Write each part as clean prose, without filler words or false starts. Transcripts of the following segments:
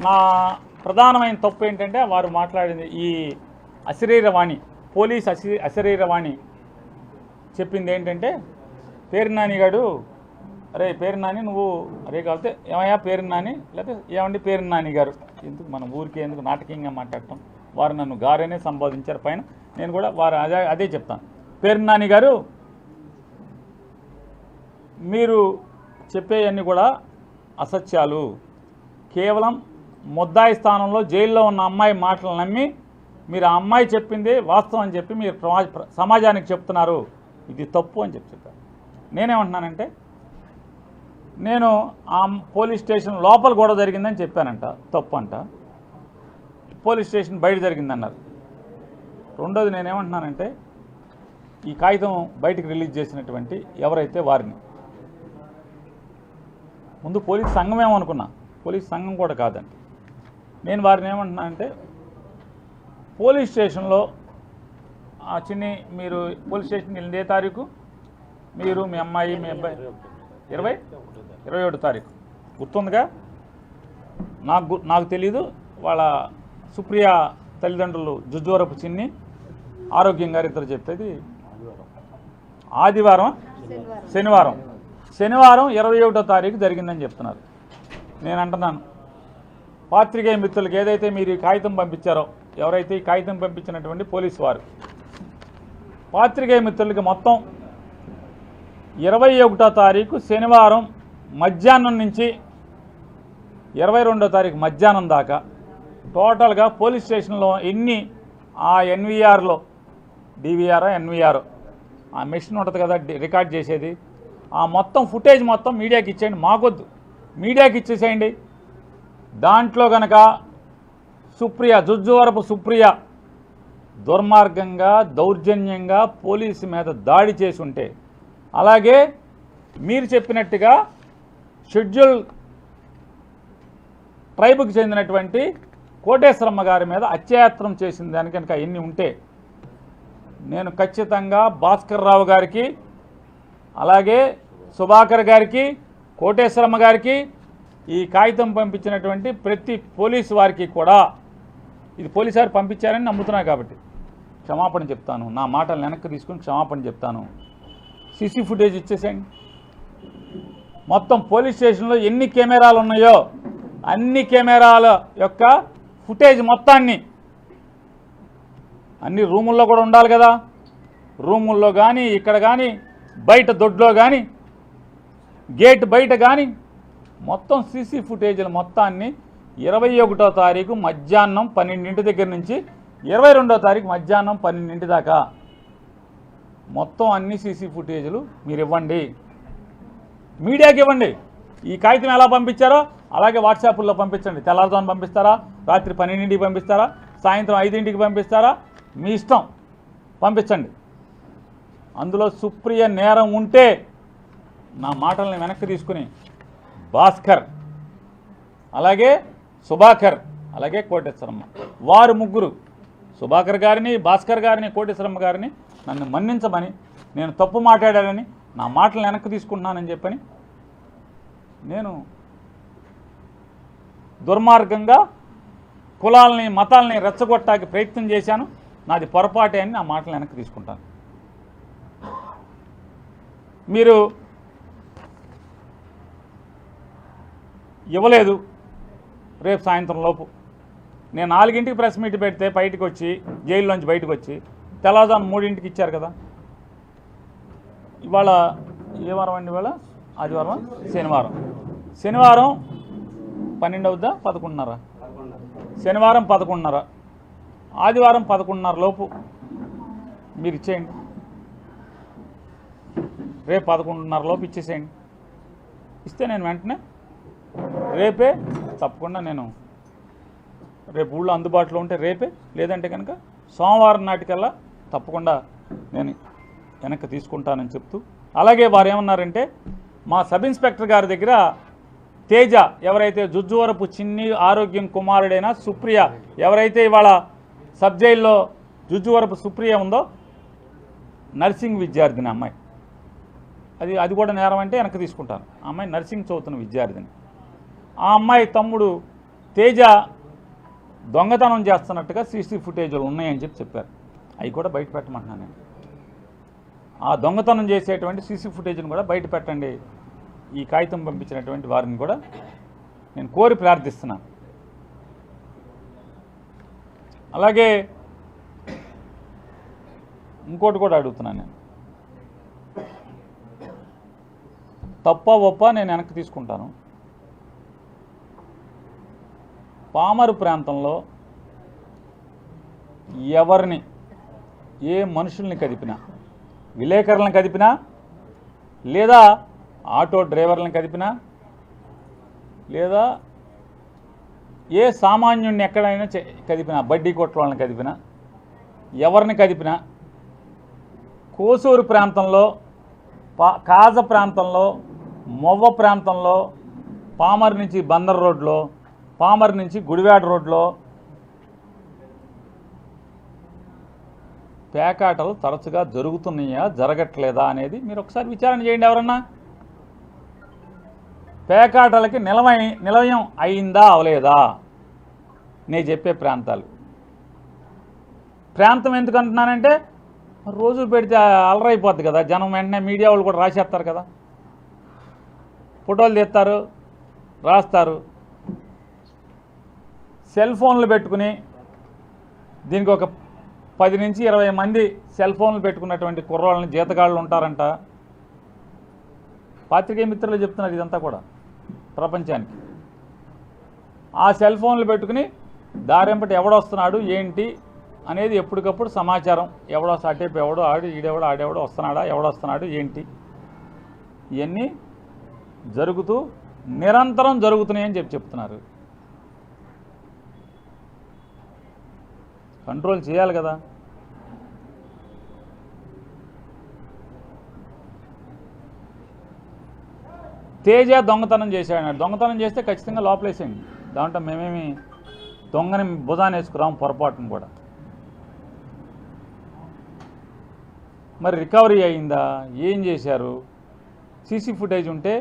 నా ప్రధానమైన తప్పు ఏంటంటే వారు మాట్లాడింది ఈ అశరీరవాణి, పోలీస్ అశరీరవాణి చెప్పింది ఏంటంటే, పేరు నాని గారు, అరే పేరు నాని నువ్వు, అరే కాకపోతే ఏమయ్యా పేరు నాని, లేకపోతే ఏమండి పేరు నాని గారు, ఎందుకు మన ఊరికి ఎందుకు నాటకీయంగా మాట్లాడటం. వారు నన్ను గారనే సంబోధించారు పైన, నేను కూడా వారు అదే చెప్తాను. పేరు నాని గారు, మీరు చెప్పేవన్నీ కూడా అసత్యాలు. కేవలం ముద్దాయి స్థానంలో జైల్లో ఉన్న అమ్మాయి మాటలు నమ్మి మీరు ఆ అమ్మాయి చెప్పింది వాస్తవం అని చెప్పి మీరు సమాజానికి చెప్తున్నారు. ఇది తప్పు అని చెప్పారు. నేనేమంటున్నానంటే, నేను ఆ పోలీస్ స్టేషన్ లోపల గొడవ జరిగిందని చెప్పానంట, తప్పు అంట. పోలీస్ స్టేషన్ బయట జరిగిందన్నారు. రెండోది నేనేమంటున్నానంటే, ఈ కాగితం బయటకు రిలీజ్ చేసినటువంటి ఎవరైతే వారిని, ముందు పోలీస్ సంఘం ఏమనుకున్నా, పోలీస్ సంఘం కూడా కాదండి. నేను వారిని ఏమంటున్నానంటే, పోలీస్ స్టేషన్లో ఆ చిన్ని మీరు పోలీస్ స్టేషన్కి వెళ్ళిన ఏ తారీఖు, మీరు మీ అమ్మాయి మీ అబ్బాయి 21 తారీఖు గుర్తుందిగా. నాకు తెలీదు. వాళ్ళ సుప్రియ తల్లిదండ్రులు జుజ్జూరపు చిన్ని, ఆరోగ్యం గారు ఇద్దరు చెప్పేది శనివారం 21వ తారీఖు జరిగిందని చెప్తున్నారు. నేను అంటున్నాను, పాత్రికేయ మిత్రులకు ఏదైతే మీరు ఈ కాగితం పంపించారో, ఎవరైతే ఈ కాగితం పంపించినటువంటి పోలీసు వారు, పాత్రికేయ మిత్రులకి మొత్తం 21వ తారీఖు శనివారం మధ్యాహ్నం నుంచి 22వ తారీఖు మధ్యాహ్నం దాకా టోటల్గా పోలీస్ స్టేషన్లో ఎన్ని ఆ ఎన్వీఆర్లో, డివిఆర్ ఎన్వీఆర్ ఆ మెషిన్ ఉంటుంది కదా రికార్డ్ చేసేది, ఆ మొత్తం ఫుటేజ్ మొత్తం మీడియాకి ఇచ్చేయండి. మాకొద్దు, మీడియాకి ఇచ్చేసేయండి. దాంట్లో కనుక సుప్రియ, జుజ్జువరపు సుప్రియ దుర్మార్గంగా దౌర్జన్యంగా పోలీసు మీద దాడి చేసి ఉంటే, అలాగే మీరు చెప్పినట్టుగా షెడ్యూల్ ట్రైబ్కి చెందినటువంటి కోటేశ్వరమ్మ గారి మీద అత్యాయత్నం చేసిన దానికి కనుక ఎన్ని ఉంటే, నేను ఖచ్చితంగా భాస్కర్ రావు గారికి, అలాగే సుభాకర్ గారికి, కోటేశ్వరమ్మ గారికి, ఈ కాగితం పంపించినటువంటి ప్రతి పోలీసు వారికి కూడా, ఇది పోలీసు వారు పంపించారని నమ్ముతున్నా కాబట్టి క్షమాపణ చెప్తాను. నా మాటలు వెనక్కి తీసుకుని క్షమాపణ చెప్తాను. సీసీ ఫుటేజ్ ఇచ్చేసేయండి. మొత్తం పోలీస్ స్టేషన్లో ఎన్ని కెమెరాలు ఉన్నాయో అన్ని కెమెరాల యొక్క ఫుటేజ్ మొత్తాన్ని, అన్ని రూముల్లో కూడా ఉండాలి కదా, రూముల్లో కానీ ఇక్కడ కానీ బయట దొడ్లో కానీ గేట్ బయట కానీ మొత్తం సీసీ ఫుటేజీల మొత్తాన్ని 21వ తారీఖు మధ్యాహ్నం 12 దగ్గర నుంచి 22వ తారీఖు మధ్యాహ్నం 12 దాకా మొత్తం అన్ని సీసీ ఫుటేజీలు మీరు ఇవ్వండి, మీడియాకి ఇవ్వండి. ఈ కాగితం ఎలా పంపించారో అలాగే వాట్సాప్లో పంపించండి. తెల్లారుజామున పంపిస్తారా, రాత్రి 12కి పంపిస్తారా, సాయంత్రం 5కి పంపిస్తారా, మీ ఇష్టం, పంపించండి. అందులో సుప్రియ నేరం ఉంటే నా మాటల్ని వెనక్కి తీసుకుని భాస్కర్, అలాగే సుభాకర్, అలాగే కోటేశ్వరమ్మ, వారు ముగ్గురు, సుభాకర్ గారిని, భాస్కర్ గారిని, కోటేశ్వరమ్మ గారిని నన్ను మన్నించమని, నేను తప్పు మాట్లాడానని, నా మాటలను వెనక్కి తీసుకుంటున్నానని చెప్పని, నేను దుర్మార్గంగా కులాలని మతాలని రెచ్చగొట్టానికి ప్రయత్నం చేశాను. నాది పొరపాటే అని నా మాటలు వెనక్కి తీసుకుంటాను. మీరు ఇవ్వలేదు. రేపు సాయంత్రం లోపు నేను 4ంటికి ప్రెస్ మీట్ పెడితే బయటకు వచ్చి, జైల్లోంచి బయటకు వచ్చి తెల్లవారుజాము 3ంటికి ఇచ్చారు కదా. ఇవాళ ఏ వారం అండి? ఇవాళ ఆదివారం, శనివారం 12 అవుద్దా, 11:30, శనివారం 11:30, ఆదివారం 11:30 లోపు మీరు ఇచ్చేయండి. రేపు 11:30 లోపు ఇచ్చేసేయండి. ఇస్తే నేను వెంటనే రేపే తప్పకుండా, నేను రేపు ఊళ్ళో అందుబాటులో ఉంటే రేపే, లేదంటే కనుక సోమవారం నాటికల్లా తప్పకుండా నేను వెనక్కి తీసుకుంటానని చెప్తూ, అలాగే వారు ఏమన్నారంటే, మా సబ్ ఇన్స్పెక్టర్ గారి దగ్గర తేజ, ఎవరైతే జుజ్జువరపు చిన్ని ఆరోగ్యం కుమారుడైన సుప్రియ, ఎవరైతే ఇవాళ సబ్ జైల్లో జుజ్జువరపు సుప్రియ ఉందో, నర్సింగ్ విద్యార్థిని అమ్మాయి, అది కూడా నేరం అంటే వెనక్కి తీసుకుంటాను. ఆ అమ్మాయి నర్సింగ్ చదువుతున్న విద్యార్థిని. ఆ అమ్మాయి తమ్ముడు తేజ దొంగతనం చేస్తున్నట్టుగా సీసీ ఫుటేజ్లు ఉన్నాయని చెప్పారు. అవి కూడా బయట పెట్టమంటున్నాను నేను. ఆ దొంగతనం చేసేటువంటి సీసీ ఫుటేజ్ని కూడా బయట పెట్టండి. ఈ కాగితం పంపించినటువంటి వారిని కూడా నేను కోరి ప్రార్థిస్తున్నాను. అలాగే ఇంకోటి కూడా అడుగుతున్నాను నేను. తప్ప ఒప్ప నేను వెనక్కి తీసుకుంటాను. పామరు ప్రాంతంలో ఎవరిని ఏ మనుషుల్ని కదిపినా, విలేకరులను కదిపినా, లేదా ఆటో డ్రైవర్లను కదిపినా, లేదా ఏ సామాన్యుడిని ఎక్కడైనా కదిపినా, బడ్డీ కొట్ల వాళ్ళని కదిపినా, ఎవరిని కదిపినా కోసూరు ప్రాంతంలో, కాజ ప్రాంతంలో, మొవ్వ ప్రాంతంలో, పామర్ నుంచి బందర్ రోడ్లో, పామర్ నుంచి గుడివాడ రోడ్లో పేకాటలు తరచుగా జరుగుతున్నాయా జరగట్లేదా అనేది మీరు ఒకసారి విచారణ చేయండి. ఎవరన్నా పేకాటలకి నిలయం అయిందా అవలేదా నేను చెప్పే ప్రాంతం ఎందుకు అంటున్నానంటే రోజు పెడితే అలరైపోద్ది కదా, జనం వెంటనే మీడియా వాళ్ళు కూడా రాసేస్తారు కదా, ఫోటోలు తీస్తారు, రాస్తారు. సెల్ ఫోన్లు పెట్టుకుని దీనికి ఒక 10 నుంచి 20 మంది సెల్ ఫోన్లు పెట్టుకున్నటువంటి కుర్రాళ్ళని జీతగాళ్ళు ఉంటారంట. పాత్రికేయ మిత్రులు చెప్తున్నారు ఇదంతా కూడా ప్రపంచానికి. ఆ సెల్ ఫోన్లు పెట్టుకుని దారెంపటి ఎవడొస్తున్నాడు ఏంటి అనేది ఎప్పటికప్పుడు సమాచారం, ఎవడో అటేపు ఎవడో ఆడు ఈడెవడో ఆడెవడో వస్తున్నాడా, ఎవడొస్తున్నాడు ఏంటి, ఇవన్నీ జరుగుతూ నిరంతరం జరుగుతున్నాయని చెప్తున్నారు. కంట్రోల్ చేయాలి కదా. తేజ దొంగతనం చేశాడు. దొంగతనం చేస్తే ఖచ్చితంగా లోపలేసేయండి. దాంట్లో మేమేమి దొంగని భుజాన్ని వేసుకురాము పొరపాటును కూడా. మరి రికవరీ అయిందా, ఏం చేశారు, సీసీ ఫుటేజ్ ఉంటే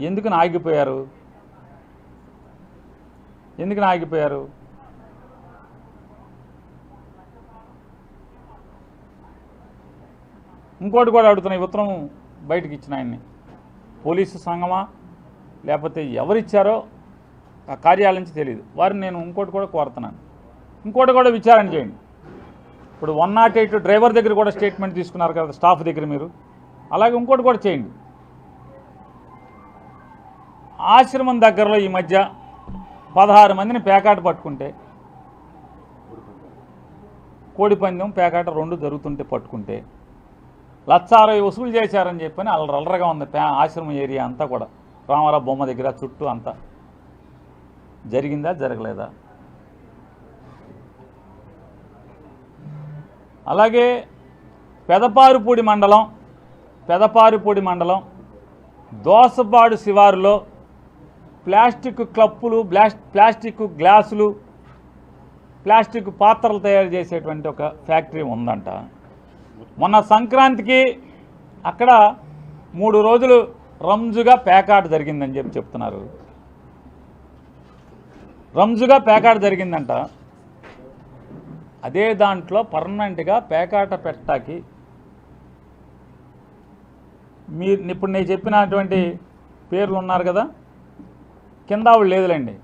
ఎందుకని ఆగిపోయారు? ఇంకోటి కూడా అడుగుతున్నాయి. ఉత్తరం బయటకు ఇచ్చిన ఆయన్ని పోలీసు సంఘమా లేకపోతే ఎవరిచ్చారో ఆ కార్యాలయం నుంచి తెలియదు. వారిని నేను ఇంకోటి కూడా కోరుతున్నాను, ఇంకోటి కూడా విచారణ చేయండి. ఇప్పుడు 108 డ్రైవర్ దగ్గర కూడా స్టేట్మెంట్ తీసుకున్నారు కదా స్టాఫ్ దగ్గర, మీరు అలాగే ఇంకోటి కూడా చేయండి. ఆశ్రమం దగ్గరలో ఈ మధ్య 16 మందిని పేకాట పట్టుకుంటే, కోడిపందెం పేకాట 2 జరుగుతుంటే పట్టుకుంటే 1,60,000 వసూలు చేశారని చెప్పని అల్లరగా ఉంది ఆశ్రమం ఏరియా అంతా కూడా. రామారావు బొమ్మ దగ్గర చుట్టూ అంతా జరిగిందా జరగలేదా? అలాగే పెదపారుపూడి మండలం దోసపాడు శివారులో ప్లాస్టిక్ కప్పులు, ప్లాస్టిక్ గ్లాసులు, ప్లాస్టిక్ పాత్రలు తయారు చేసేటువంటి ఒక ఫ్యాక్టరీ ఉందంట. మొన్న సంక్రాంతికి అక్కడ 3 రోజులు రంజుగా పేకాట జరిగిందని చెప్తున్నారు. రంజుగా పేకాట జరిగిందంట. అదే దాంట్లో పర్మనెంట్గా పేకాట పెట్టాకి ఇప్పుడు నేను చెప్పినటువంటి పేర్లు ఉన్నారు కదా, కింద వాళ్ళు లేదులేండి,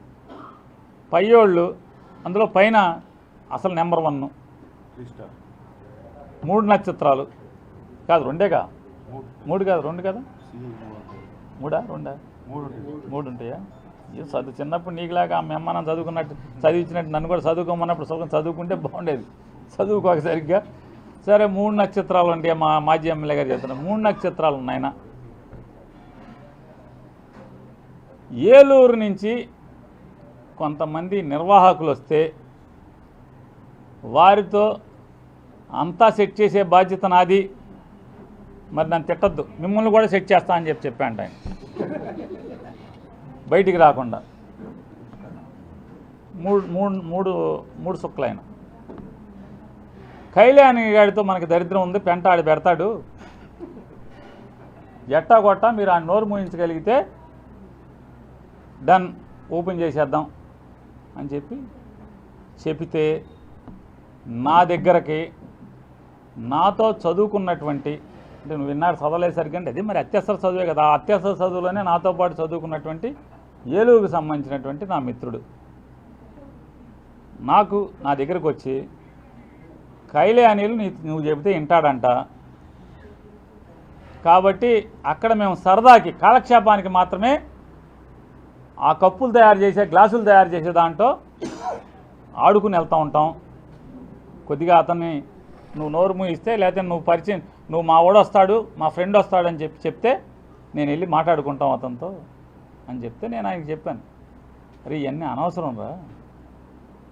పయ్యోళ్ళు అందులో పైన అసలు నెంబర్ 1 3 నక్షత్రాలు కాదు, 2గా 3 కాదు 2 కదా, 3 ఉంటాయా? చిన్నప్పుడు నీకులాగా మీ అమ్మ నన్ను చదివించినట్టు నన్ను కూడా చదువుకోమన్నప్పుడు చదువుకుంటే బాగుండేది, చదువుకోక సరిగ్గా. సరే 3 నక్షత్రాలు అంటే మాజీ ఎమ్మెల్యే గారు చెప్తున్నారు. 3 నక్షత్రాలు ఉన్నాయన. ఏలూరు నుంచి కొంతమంది నిర్వాహకులు వస్తే వారితో అంతా సెట్ చేసే బాధ్యత నాది, మరి నన్ను తిట్టద్దు, మిమ్మల్ని కూడా సెట్ చేస్తా అని చెప్పాను ఆయన, బయటికి రాకుండా. మూడు సుక్కలైన కైలాని గాడితో మనకి దరిద్రం ఉంది, పెంట ఆడి పెడతాడు, ఎట్టా కొట్టా మీరు ఆ నోరు మూయించగలిగితే డన్, ఓపెన్ చేసేద్దాం అని చెబితే నా దగ్గరకి నాతో చదువుకున్నటువంటి, అంటే నువ్వు విన్నారు చదవలేసరికి అంటే అది మరి అత్యవసర చదువే కదా, అత్యవసర చదువులోనే నాతో పాటు చదువుకున్నటువంటి ఏలూరుకు సంబంధించినటువంటి నా మిత్రుడు నా దగ్గరకు వచ్చి కైలే అనిల్ నువ్వు చెబితే వింటాడంట, కాబట్టి అక్కడ మేము సరదాకి కాలక్షేపానికి మాత్రమే ఆ కప్పులు తయారు చేసే గ్లాసులు తయారు చేసే దాంట్లో ఆడుకుని వెళ్తూ ఉంటాం. కొద్దిగా అతన్ని నువ్వు నోరు మూయిస్తే, లేకపోతే నువ్వు మా వాడు వస్తాడు, మా ఫ్రెండ్ వస్తాడని చెప్తే నేను వెళ్ళి మాట్లాడుకుంటాం అతనితో అని చెప్తే నేను ఆయనకి చెప్పాను, అరే ఇవన్నీ అనవసరం రా,